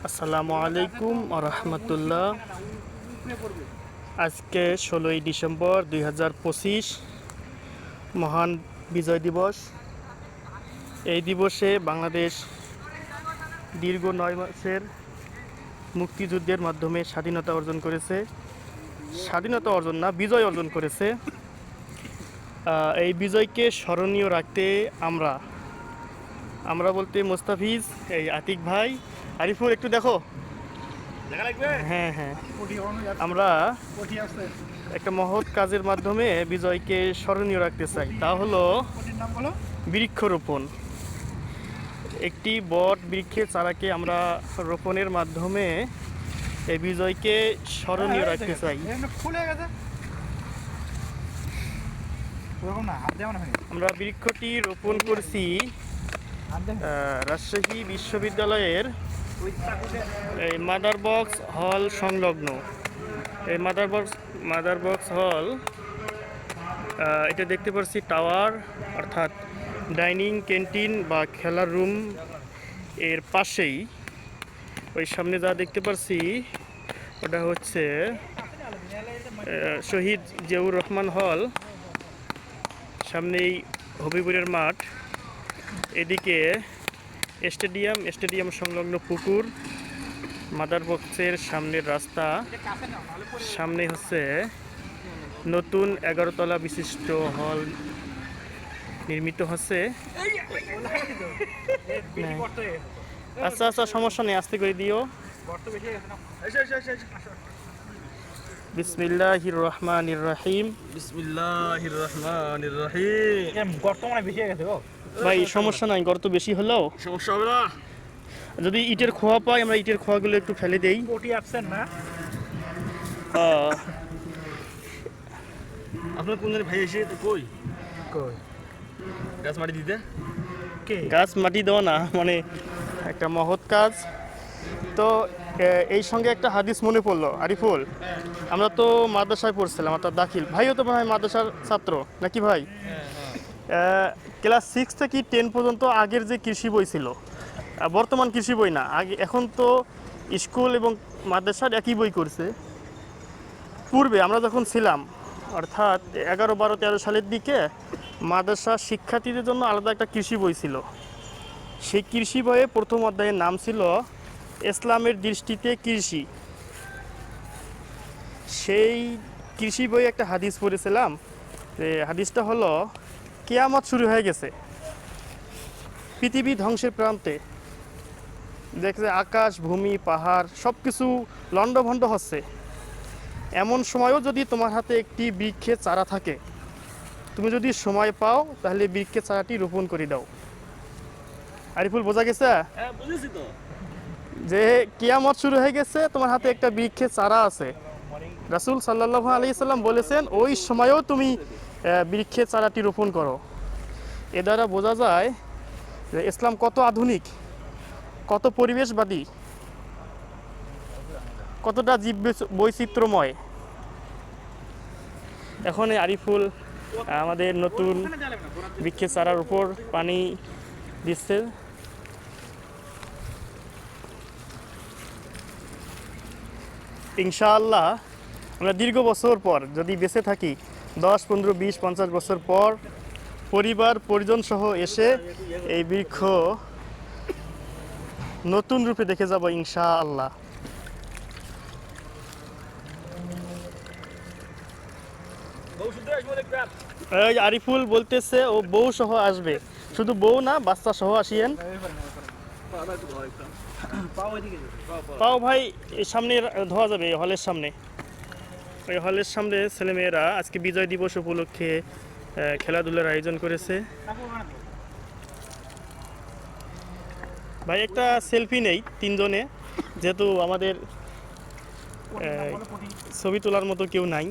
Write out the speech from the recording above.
আসসালামু আলাইকুম রহমতুল্লাহ। আজকে 16ই ডিসেম্বর 2025 মহান বিজয় দিবস। এই দিবসে বাংলাদেশ দীর্ঘ 9 মাসের মুক্তিযুদ্ধের মাধ্যমে স্বাধীনতা অর্জন করেছে। স্বাধীনতা অর্জন না, বিজয় অর্জন করেছে। এই বিজয়কে স্মরণীয় রাখতে আমরা বলতে মোস্তাফিজ, এই আতিক ভাই, আরিফুল একটু দেখো। হ্যাঁ হ্যাঁ, আমরা একটা মহৎ কাজের মাধ্যমে বিজয়কে স্মরণীয় রাখতে চাই। তা হলো বৃক্ষরোপণ। একটি বট বৃক্ষের চারাকে আমরা রোপণের মাধ্যমে এই বিজয়কে স্মরণীয় রাখতে চাই। আমরা বৃক্ষটি রোপণ করছি রাজশাহী বিশ্ববিদ্যালয়ের এই মাদার বক্স হল সংলগ্ন। এই মাদার বক্স হল, এটা দেখতে পাচ্ছি টাওয়ার, অর্থাৎ ডাইনিং, ক্যান্টিন বা খেলার রুম এর পাশেই। ওই সামনে যা দেখতে পাচ্ছি ওটা হচ্ছে শহীদ জিয়াউর রহমান হল, সামনেই হবিপুরের মাঠ, এদিকে স্টেডিয়াম সংলগ্ন পুকুর, মাদার বক্সের সামনের রাস্তা, সামনে হচ্ছে নতুন 11 তলা বিশিষ্ট হল নির্মিত হচ্ছে। আচ্ছা আচ্ছা, সমস্যা নেই, আস্তে করে দিও। বিসমিল্লাহির রহমানির রহিম। বিসমিল্লাহির রহমানির রহিম। গর্ত মানে বেশি হয়ে গেছে গো ভাই, সমস্যা নাই, গর্ত বেশি হলেও সমস্যা হবে না। যদি ইটের খোয়া পাই, আমরা ইটের খোয়াগুলো একটু ফেলে দেই। কোটি অ্যাবসেন্ট না। আপনার কোন জানি ভাই এসে তো কই কই গাছ মাটি দিতে? কে গাছ মাটি দেওয়া না, মানে একটা মহৎ কাজ। তো এই সঙ্গে একটা হাদিস মনে পড়লো আরিফুল। আমরা তো মাদ্রাসায় পড়ছিলাম, অর্থাৎ দাখিল ভাইও তো মনে হয় মাদ্রাসার ছাত্র নাকি ভাই? ক্লাস 6 থেকে 10 পর্যন্ত আগের যে কৃষি বই ছিল, বর্তমান কৃষি বই না, আগে এখন তো স্কুল এবং মাদ্রাসার একই বই করছে। পূর্বে আমরা যখন ছিলাম, অর্থাৎ 11, 12, 13 সালের দিকে মাদ্রাসা শিক্ষার্থীদের জন্য আলাদা একটা কৃষি বই ছিল। সেই কৃষি বইয়ে প্রথম অধ্যায়ের নাম ছিল ইসলামের দৃষ্টিতে কৃষি। সেই কৃষি বইয়ে একটা হাদিস পড়েছিলাম, যে হাদিসটা হলো, কিয়ামত শুরু হয়ে গেছে, পৃথিবী ধ্বংসের প্রান্তে, দেখছে আকাশ, ভূমি, পাহাড় সব কিছু লণ্ডভণ্ড হচ্ছে। এমন সময়ও যদি তোমার হাতে একটি বৃক্ষের চারা থাকে, তুমি যদি সময় পাও তাহলে বৃক্ষের চারাটি রোপণ করে দাও। আরিফুল, বোঝা গেছে? হ্যাঁ, বুঝেছি তো। যে কিয়ামত শুরু হয়ে গেছে, তোমার হাতে একটা বৃক্ষের চারা আছে। রাসূল সাল্লাল্লাহু আলাইহি সাল্লাম বলেছেন, ওই সময়েও তুমি বৃক্ষের চারাটি রোপণ করো। এ দ্বারা বোঝা যায় যে ইসলাম কত আধুনিক, কত পরিবেশবাদী, কতটা জীব বৈচিত্র্যময়। এখন এই আরিফুল আমাদের নতুন বৃক্ষের চারার উপর পানি দিচ্ছে। ইনশাআল্লাহ আমরা দীর্ঘ বছর পর যদি বেঁচে থাকি, 10, 15, 20, 50 বছর পর পরিবার পরিজন সহ এসে এই বৃক্ষ নতুন রূপে দেখে যাব ইনশাআল্লাহ। এই আরিফুল বলতেছে ও বউ সহ আসবে, শুধু বউ না, বাচ্চা সহ আসিয়েন। পাও ভাই সামনে ধোয়া যাবে, হলের সামনে। ওই হলের সামনে ছেলেমেয়েরা আজকে বিজয় দিবস উপলক্ষে খেলাধুলার আয়োজন করেছে। ভাই একটা সেলফি নেই তিনজনে, যেহেতু আমাদের ছবি তোলার মতো কেউ নাই।